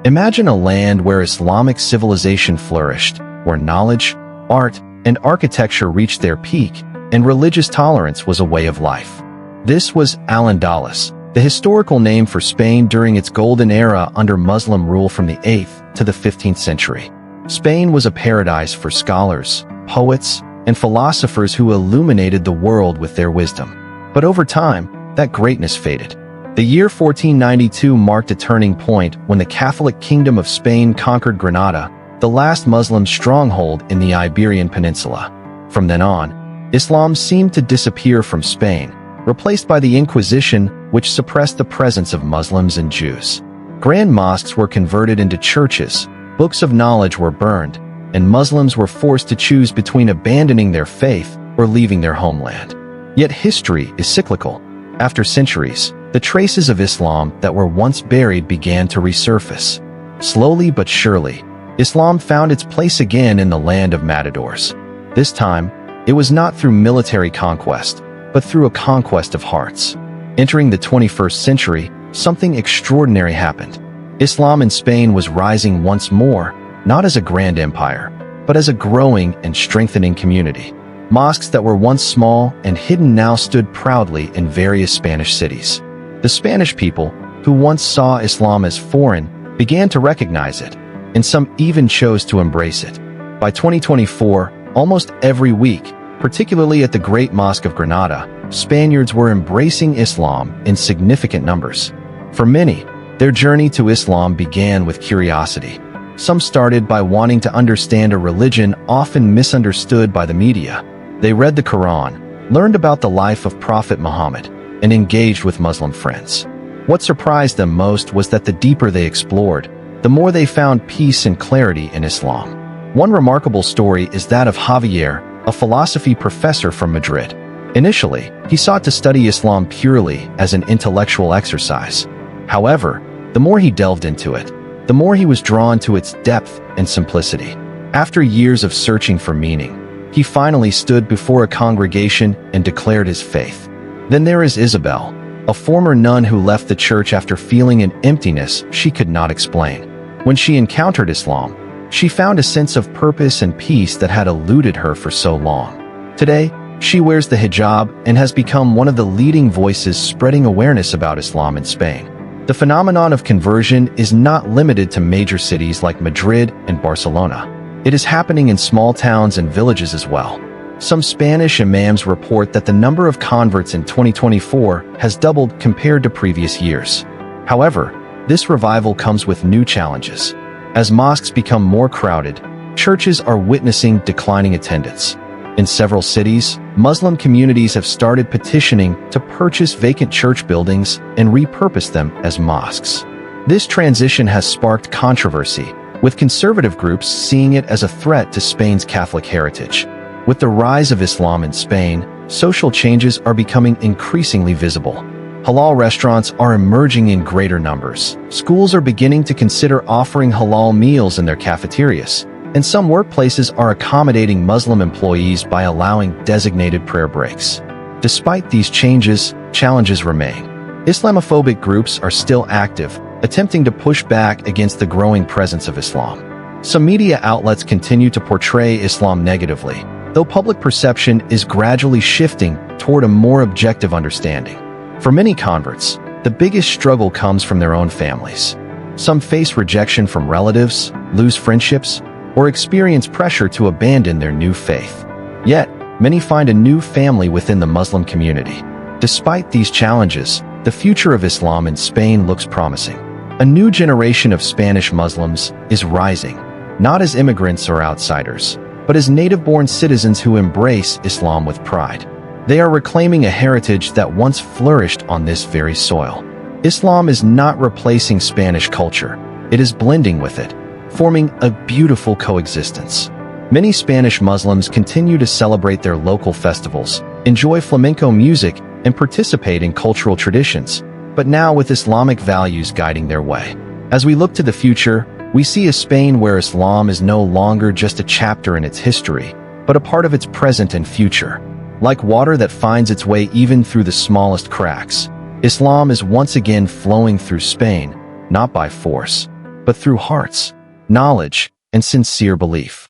Imagine a land where Islamic civilization flourished, where knowledge, art, and architecture reached their peak, and religious tolerance was a way of life. This was Al-Andalus, the historical name for Spain during its golden era under Muslim rule from the 8th to the 15th century. Spain was a paradise for scholars, poets, and philosophers who illuminated the world with their wisdom. But over time, that greatness faded. The year 1492 marked a turning point when the Catholic Kingdom of Spain conquered Granada, the last Muslim stronghold in the Iberian Peninsula. From then on, Islam seemed to disappear from Spain, replaced by the Inquisition, which suppressed the presence of Muslims and Jews. Grand mosques were converted into churches, books of knowledge were burned, and Muslims were forced to choose between abandoning their faith or leaving their homeland. Yet history is cyclical. After centuries, the traces of Islam that were once buried began to resurface. Slowly but surely, Islam found its place again in the land of matadors. This time, it was not through military conquest, but through a conquest of hearts. Entering the 21st century, something extraordinary happened. Islam in Spain was rising once more, not as a grand empire, but as a growing and strengthening community. Mosques that were once small and hidden now stood proudly in various Spanish cities. The Spanish people, who once saw Islam as foreign, began to recognize it, and some even chose to embrace it. By 2024, almost every week, particularly at the Great Mosque of Granada, Spaniards were embracing Islam in significant numbers. For many, their journey to Islam began with curiosity. Some started by wanting to understand a religion often misunderstood by the media. They read the Quran, learned about the life of Prophet Muhammad, and engaged with Muslim friends. What surprised them most was that the deeper they explored, the more they found peace and clarity in Islam. One remarkable story is that of Javier, a philosophy professor from Madrid. Initially, he sought to study Islam purely as an intellectual exercise. However, the more he delved into it, the more he was drawn to its depth and simplicity. After years of searching for meaning, he finally stood before a congregation and declared his faith. Then there is Isabel, a former nun who left the church after feeling an emptiness she could not explain. When she encountered Islam, she found a sense of purpose and peace that had eluded her for so long. Today, she wears the hijab and has become one of the leading voices spreading awareness about Islam in Spain. The phenomenon of conversion is not limited to major cities like Madrid and Barcelona. It is happening in small towns and villages as well. Some Spanish imams report that the number of converts in 2024 has doubled compared to previous years. However, this revival comes with new challenges. As mosques become more crowded, churches are witnessing declining attendance. In several cities, Muslim communities have started petitioning to purchase vacant church buildings and repurpose them as mosques. This transition has sparked controversy, with conservative groups seeing it as a threat to Spain's Catholic heritage. With the rise of Islam in Spain, social changes are becoming increasingly visible. Halal restaurants are emerging in greater numbers. Schools are beginning to consider offering halal meals in their cafeterias, and some workplaces are accommodating Muslim employees by allowing designated prayer breaks. Despite these changes, challenges remain. Islamophobic groups are still active, attempting to push back against the growing presence of Islam. Some media outlets continue to portray Islam negatively, though public perception is gradually shifting toward a more objective understanding. For many converts, the biggest struggle comes from their own families. Some face rejection from relatives, lose friendships, or experience pressure to abandon their new faith. Yet, many find a new family within the Muslim community. Despite these challenges, the future of Islam in Spain looks promising. A new generation of Spanish Muslims is rising, not as immigrants or outsiders, but as native-born citizens who embrace Islam with pride. They are reclaiming a heritage that once flourished on this very soil. Islam is not replacing Spanish culture, it is blending with it, forming a beautiful coexistence. Many Spanish Muslims continue to celebrate their local festivals, enjoy flamenco music, and participate in cultural traditions, but now with Islamic values guiding their way. As we look to the future, we see a Spain where Islam is no longer just a chapter in its history, but a part of its present and future. Like water that finds its way even through the smallest cracks, Islam is once again flowing through Spain, not by force, but through hearts, knowledge, and sincere belief.